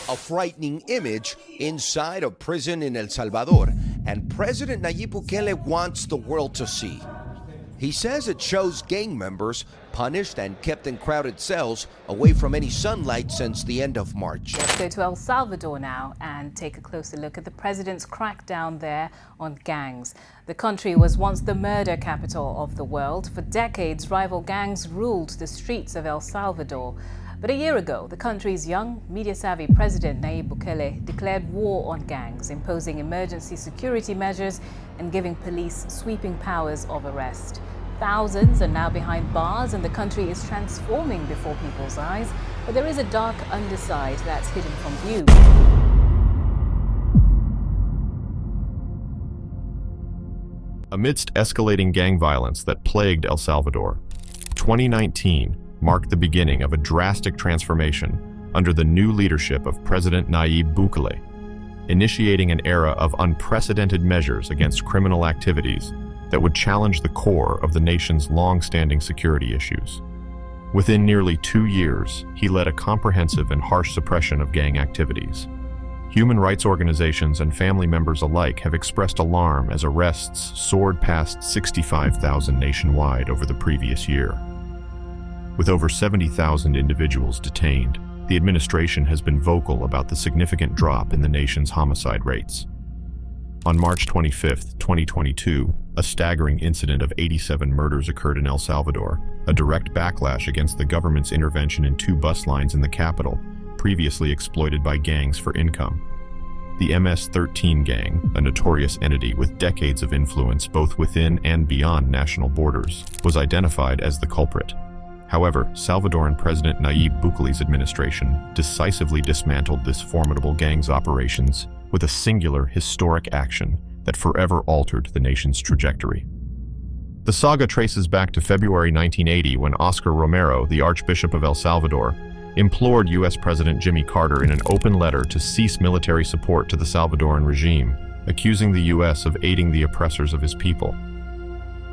A frightening image inside a prison in El Salvador, and President Nayib Bukele wants the world to see. He says it shows gang members punished and kept in crowded cells away from any sunlight since the end of March. Let's go to El Salvador now and take a closer look at the president's crackdown there on gangs. The country was once the murder capital of the world. For decades, rival gangs ruled the streets of El Salvador. But a year ago, the country's young, media-savvy President Nayib Bukele declared war on gangs, imposing emergency security measures and giving police sweeping powers of arrest. Thousands are now behind bars and the country is transforming before people's eyes, but there is a dark underside that's hidden from view. Amidst escalating gang violence that plagued El Salvador, 2019 marked the beginning of a drastic transformation under the new leadership of President Nayib Bukele, initiating an era of unprecedented measures against criminal activities that would challenge the core of the nation's long-standing security issues. Within nearly 2 years, he led a comprehensive and harsh suppression of gang activities. Human rights organizations and family members alike have expressed alarm as arrests soared past 65,000 nationwide over the previous year. With over 70,000 individuals detained, the administration has been vocal about the significant drop in the nation's homicide rates. On March 25, 2022, a staggering incident of 87 murders occurred in El Salvador, a direct backlash against the government's intervention in 2 bus lines in the capital, previously exploited by gangs for income. The MS-13 gang, a notorious entity with decades of influence both within and beyond national borders, was identified as the culprit. However, Salvadoran President Nayib Bukele's administration decisively dismantled this formidable gang's operations with a singular, historic action that forever altered the nation's trajectory. The saga traces back to February 1980 when Oscar Romero, the Archbishop of El Salvador, implored U.S. President Jimmy Carter in an open letter to cease military support to the Salvadoran regime, accusing the U.S. of aiding the oppressors of his people.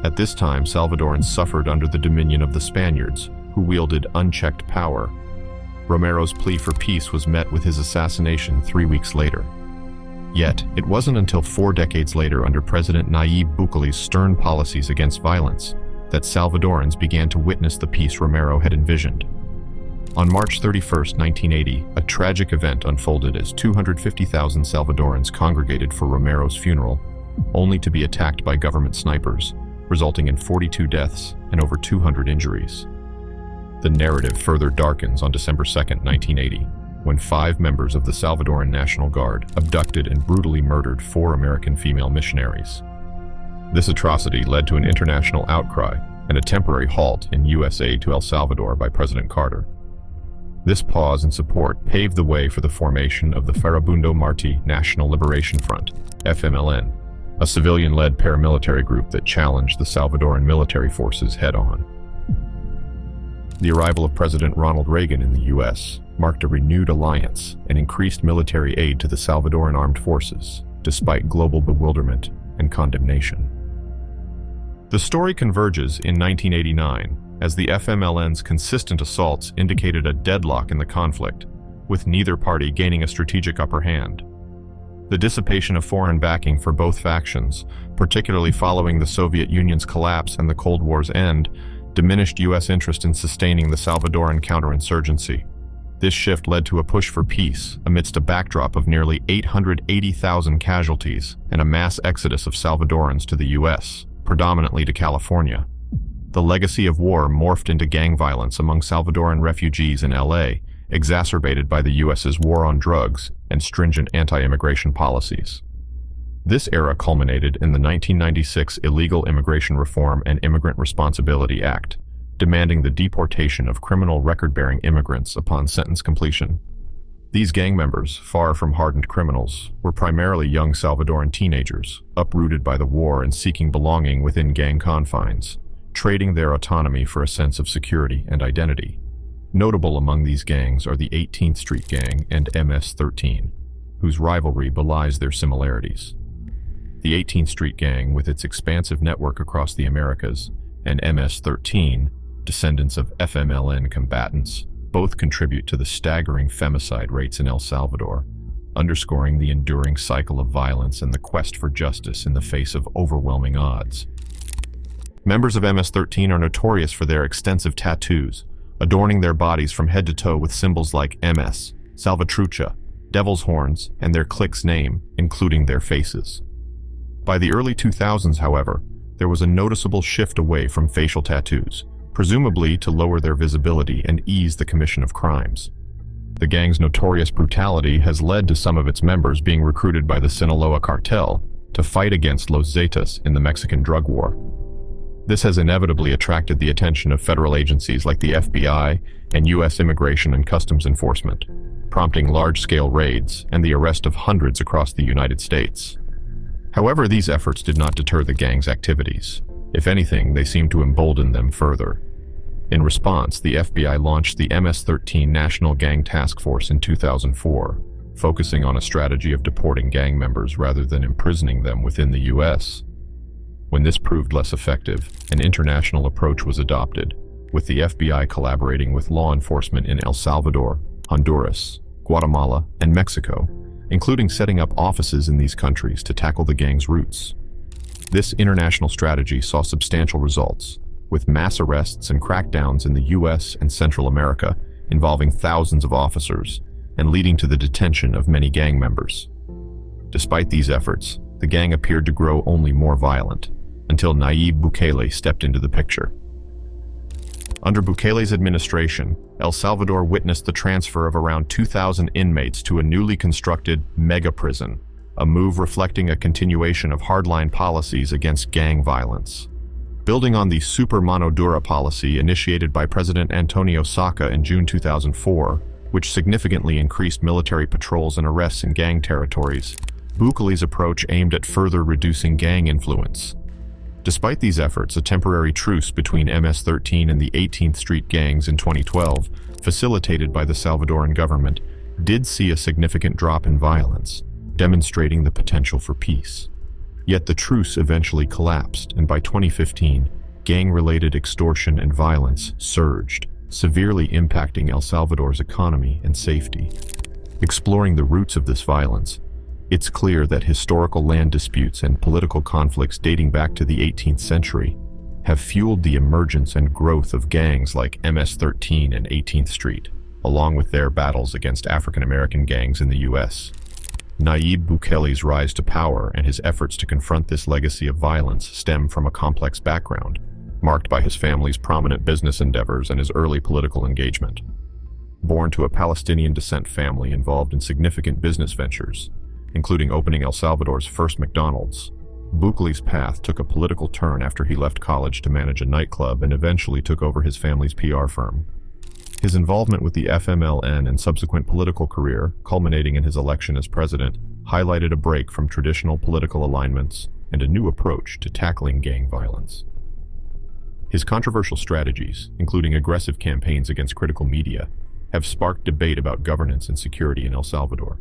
At this time, Salvadorans suffered under the dominion of the Spaniards, who wielded unchecked power. Romero's plea for peace was met with his assassination 3 weeks later. Yet, it wasn't until 4 decades later under President Nayib Bukele's stern policies against violence that Salvadorans began to witness the peace Romero had envisioned. On March 31, 1980, a tragic event unfolded as 250,000 Salvadorans congregated for Romero's funeral, only to be attacked by government snipers, resulting in 42 deaths and over 200 injuries. The narrative further darkens on December 2, 1980, when 5 members of the Salvadoran National Guard abducted and brutally murdered 4 American female missionaries. This atrocity led to an international outcry and a temporary halt in U.S. aid to El Salvador by President Carter. This pause in support paved the way for the formation of the Farabundo Martí National Liberation Front, FMLN, a civilian-led paramilitary group that challenged the Salvadoran military forces head-on. The arrival of President Ronald Reagan in the U.S. marked a renewed alliance and increased military aid to the Salvadoran armed forces, despite global bewilderment and condemnation. The story converges in 1989 as the FMLN's consistent assaults indicated a deadlock in the conflict, with neither party gaining a strategic upper hand. The dissipation of foreign backing for both factions, particularly following the Soviet Union's collapse and the Cold War's end, diminished U.S. interest in sustaining the Salvadoran counterinsurgency. This shift led to a push for peace amidst a backdrop of nearly 880,000 casualties and a mass exodus of Salvadorans to the U.S., predominantly to California. The legacy of war morphed into gang violence among Salvadoran refugees in L.A., exacerbated by the U.S.'s war on drugs and stringent anti-immigration policies. This era culminated in the 1996 Illegal Immigration Reform and Immigrant Responsibility Act, demanding the deportation of criminal record-bearing immigrants upon sentence completion. These gang members, far from hardened criminals, were primarily young Salvadoran teenagers, uprooted by the war and seeking belonging within gang confines, trading their autonomy for a sense of security and identity. Notable among these gangs are the 18th Street Gang and MS-13, whose rivalry belies their similarities. The 18th Street Gang, with its expansive network across the Americas, and MS-13, descendants of FMLN combatants, both contribute to the staggering femicide rates in El Salvador, underscoring the enduring cycle of violence and the quest for justice in the face of overwhelming odds. Members of MS-13 are notorious for their extensive tattoos, adorning their bodies from head to toe with symbols like MS, Salvatrucha, devil's horns, and their clique's name, including their faces. By the early 2000s, however, there was a noticeable shift away from facial tattoos, presumably to lower their visibility and ease the commission of crimes. The gang's notorious brutality has led to some of its members being recruited by the Sinaloa cartel to fight against Los Zetas in the Mexican drug war. This has inevitably attracted the attention of federal agencies like the FBI and U.S. Immigration and Customs Enforcement, prompting large-scale raids and the arrest of hundreds across the United States. However, these efforts did not deter the gang's activities. If anything, they seemed to embolden them further. In response, the FBI launched the MS-13 National Gang Task Force in 2004, focusing on a strategy of deporting gang members rather than imprisoning them within the U.S. When this proved less effective, an international approach was adopted, with the FBI collaborating with law enforcement in El Salvador, Honduras, Guatemala, and Mexico, including setting up offices in these countries to tackle the gang's roots. This international strategy saw substantial results, with mass arrests and crackdowns in the U.S. and Central America involving thousands of officers and leading to the detention of many gang members. Despite these efforts, the gang appeared to grow only more violent, until Nayib Bukele stepped into the picture. Under Bukele's administration, El Salvador witnessed the transfer of around 2,000 inmates to a newly constructed mega prison, a move reflecting a continuation of hardline policies against gang violence. Building on the super mano dura policy initiated by President Antonio Saca in June 2004, which significantly increased military patrols and arrests in gang territories, Bukele's approach aimed at further reducing gang influence. Despite these efforts, a temporary truce between MS-13 and the 18th Street gangs in 2012, facilitated by the Salvadoran government, did see a significant drop in violence, demonstrating the potential for peace. Yet the truce eventually collapsed, and by 2015, gang-related extortion and violence surged, severely impacting El Salvador's economy and safety. Exploring the roots of this violence, it's clear that historical land disputes and political conflicts dating back to the 18th century have fueled the emergence and growth of gangs like MS-13 and 18th Street, along with their battles against African-American gangs in the U.S. Nayib Bukele's rise to power and his efforts to confront this legacy of violence stem from a complex background, marked by his family's prominent business endeavors and his early political engagement. Born to a Palestinian descent family involved in significant business ventures, including opening El Salvador's first McDonald's, Bukele's path took a political turn after he left college to manage a nightclub and eventually took over his family's PR firm. His involvement with the FMLN and subsequent political career, culminating in his election as president, highlighted a break from traditional political alignments and a new approach to tackling gang violence. His controversial strategies, including aggressive campaigns against critical media, have sparked debate about governance and security in El Salvador,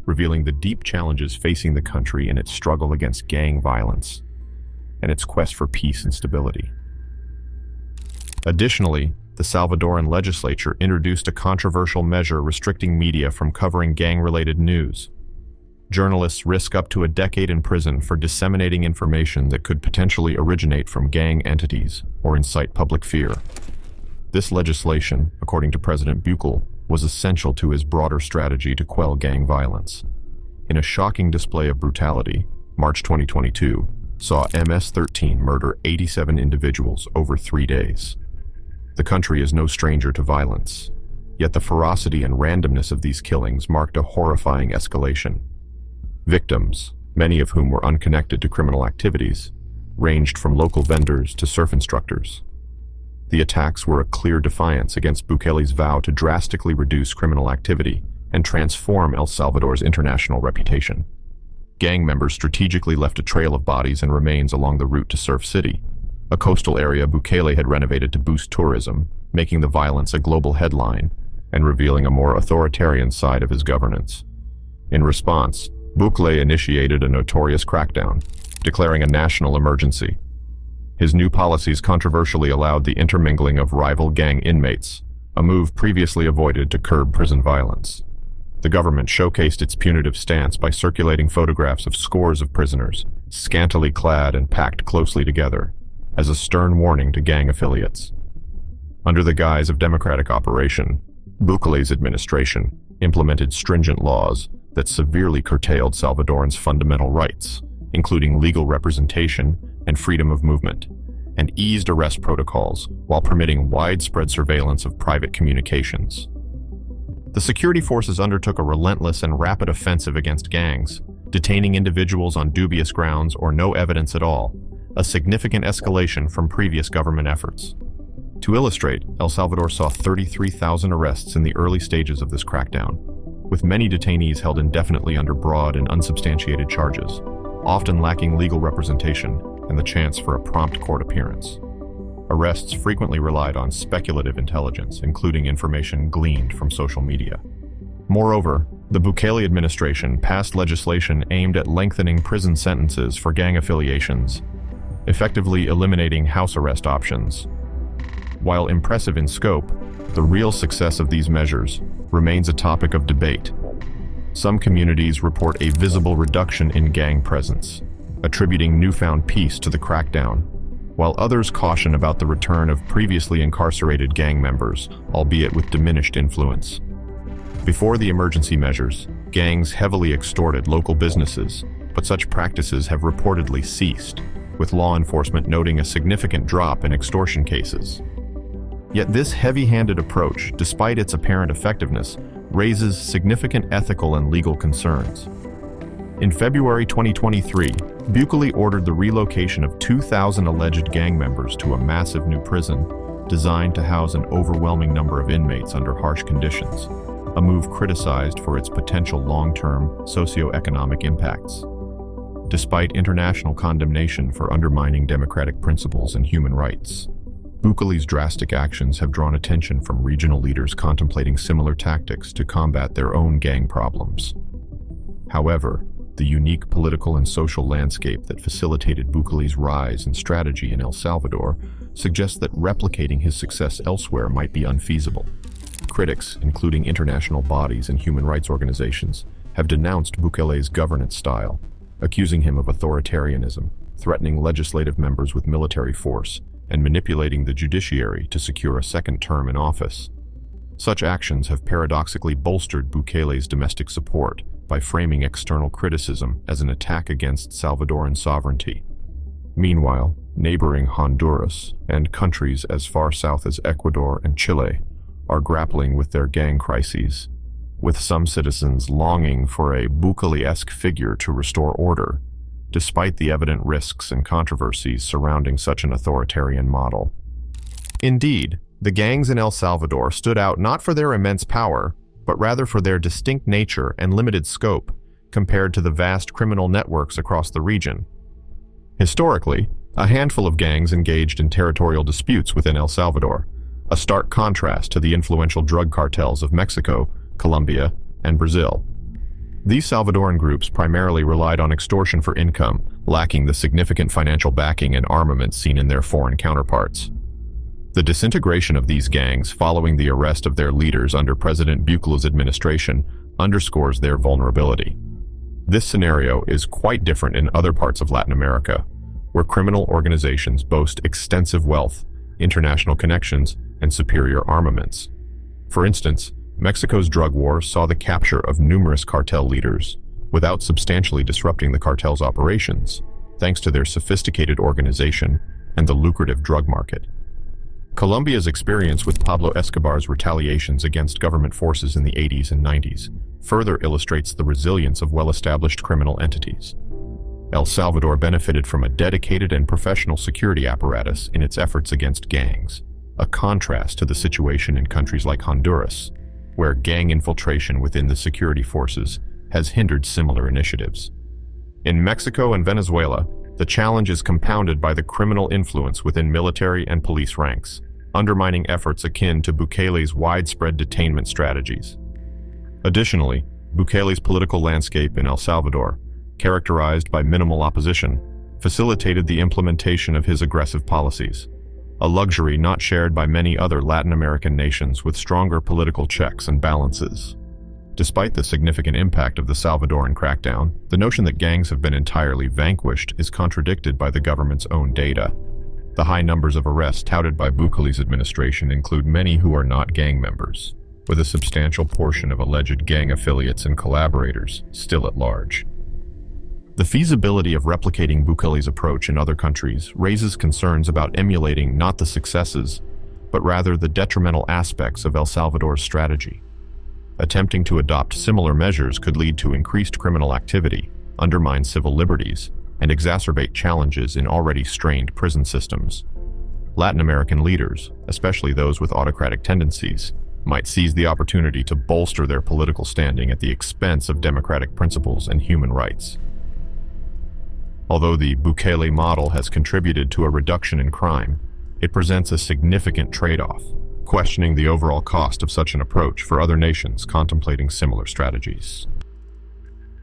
revealing the deep challenges facing the country in its struggle against gang violence and its quest for peace and stability. Additionally, the Salvadoran legislature introduced a controversial measure restricting media from covering gang-related news. Journalists risk up to a decade in prison for disseminating information that could potentially originate from gang entities or incite public fear. This legislation, according to President Bukele, was essential to his broader strategy to quell gang violence. In a shocking display of brutality, March 2022 saw MS-13 murder 87 individuals over 3 days. The country is no stranger to violence, yet the ferocity and randomness of these killings marked a horrifying escalation. Victims, many of whom were unconnected to criminal activities, ranged from local vendors to surf instructors. The attacks were a clear defiance against Bukele's vow to drastically reduce criminal activity and transform El Salvador's international reputation. Gang members strategically left a trail of bodies and remains along the route to Surf City, a coastal area Bukele had renovated to boost tourism, making the violence a global headline and revealing a more authoritarian side of his governance. In response, Bukele initiated a notorious crackdown, declaring a national emergency. His new policies controversially allowed the intermingling of rival gang inmates, a move previously avoided to curb prison violence. The government showcased its punitive stance by circulating photographs of scores of prisoners, scantily clad and packed closely together, as a stern warning to gang affiliates. Under the guise of democratic operation, Bukele's administration implemented stringent laws that severely curtailed Salvadorans' fundamental rights, including legal representation and freedom of movement, and eased arrest protocols while permitting widespread surveillance of private communications. The security forces undertook a relentless and rapid offensive against gangs, detaining individuals on dubious grounds or no evidence at all, a significant escalation from previous government efforts. To illustrate, El Salvador saw 33,000 arrests in the early stages of this crackdown, with many detainees held indefinitely under broad and unsubstantiated charges, often lacking legal representation and the chance for a prompt court appearance. Arrests frequently relied on speculative intelligence, including information gleaned from social media. Moreover, the Bukele administration passed legislation aimed at lengthening prison sentences for gang affiliations, effectively eliminating house arrest options. While impressive in scope, the real success of these measures remains a topic of debate. Some communities report a visible reduction in gang presence, attributing newfound peace to the crackdown, while others caution about the return of previously incarcerated gang members, albeit with diminished influence. Before the emergency measures, gangs heavily extorted local businesses, but such practices have reportedly ceased, with law enforcement noting a significant drop in extortion cases. Yet this heavy-handed approach, despite its apparent effectiveness, raises significant ethical and legal concerns. In February 2023, Bukele ordered the relocation of 2,000 alleged gang members to a massive new prison designed to house an overwhelming number of inmates under harsh conditions, a move criticized for its potential long-term socioeconomic impacts. Despite international condemnation for undermining democratic principles and human rights, Bukele's drastic actions have drawn attention from regional leaders contemplating similar tactics to combat their own gang problems. However, the unique political and social landscape that facilitated Bukele's rise and strategy in El Salvador suggests that replicating his success elsewhere might be unfeasible. Critics, including international bodies and human rights organizations, have denounced Bukele's governance style, accusing him of authoritarianism, threatening legislative members with military force, and manipulating the judiciary to secure a second term in office. Such actions have paradoxically bolstered Bukele's domestic support by framing external criticism as an attack against Salvadoran sovereignty. Meanwhile, neighboring Honduras and countries as far south as Ecuador and Chile are grappling with their gang crises, with some citizens longing for a Bukele-esque figure to restore order, despite the evident risks and controversies surrounding such an authoritarian model. Indeed, the gangs in El Salvador stood out not for their immense power, but rather for their distinct nature and limited scope compared to the vast criminal networks across the region. Historically, a handful of gangs engaged in territorial disputes within El Salvador, a stark contrast to the influential drug cartels of Mexico, Colombia, and Brazil. These Salvadoran groups primarily relied on extortion for income, lacking the significant financial backing and armaments seen in their foreign counterparts. The disintegration of these gangs following the arrest of their leaders under President Bukele's administration underscores their vulnerability. This scenario is quite different in other parts of Latin America, where criminal organizations boast extensive wealth, international connections, and superior armaments. For instance, Mexico's drug wars saw the capture of numerous cartel leaders without substantially disrupting the cartel's operations, thanks to their sophisticated organization and the lucrative drug market. Colombia's experience with Pablo Escobar's retaliations against government forces in the 80s and 90s further illustrates the resilience of well-established criminal entities. El Salvador benefited from a dedicated and professional security apparatus in its efforts against gangs, a contrast to the situation in countries like Honduras, where gang infiltration within the security forces has hindered similar initiatives. In Mexico and Venezuela, the challenge is compounded by the criminal influence within military and police ranks, undermining efforts akin to Bukele's widespread detainment strategies. Additionally, Bukele's political landscape in El Salvador, characterized by minimal opposition, facilitated the implementation of his aggressive policies. a luxury not shared by many other Latin American nations with stronger political checks and balances. Despite the significant impact of the Salvadoran crackdown, the notion that gangs have been entirely vanquished is contradicted by the government's own data. The high numbers of arrests touted by Bukele's administration include many who are not gang members, with a substantial portion of alleged gang affiliates and collaborators still at large. The feasibility of replicating Bukele's approach in other countries raises concerns about emulating not the successes, but rather the detrimental aspects of El Salvador's strategy. Attempting to adopt similar measures could lead to increased criminal activity, undermine civil liberties, and exacerbate challenges in already strained prison systems. Latin American leaders, especially those with autocratic tendencies, might seize the opportunity to bolster their political standing at the expense of democratic principles and human rights. Although the Bukele model has contributed to a reduction in crime, it presents a significant trade-off, questioning the overall cost of such an approach for other nations contemplating similar strategies.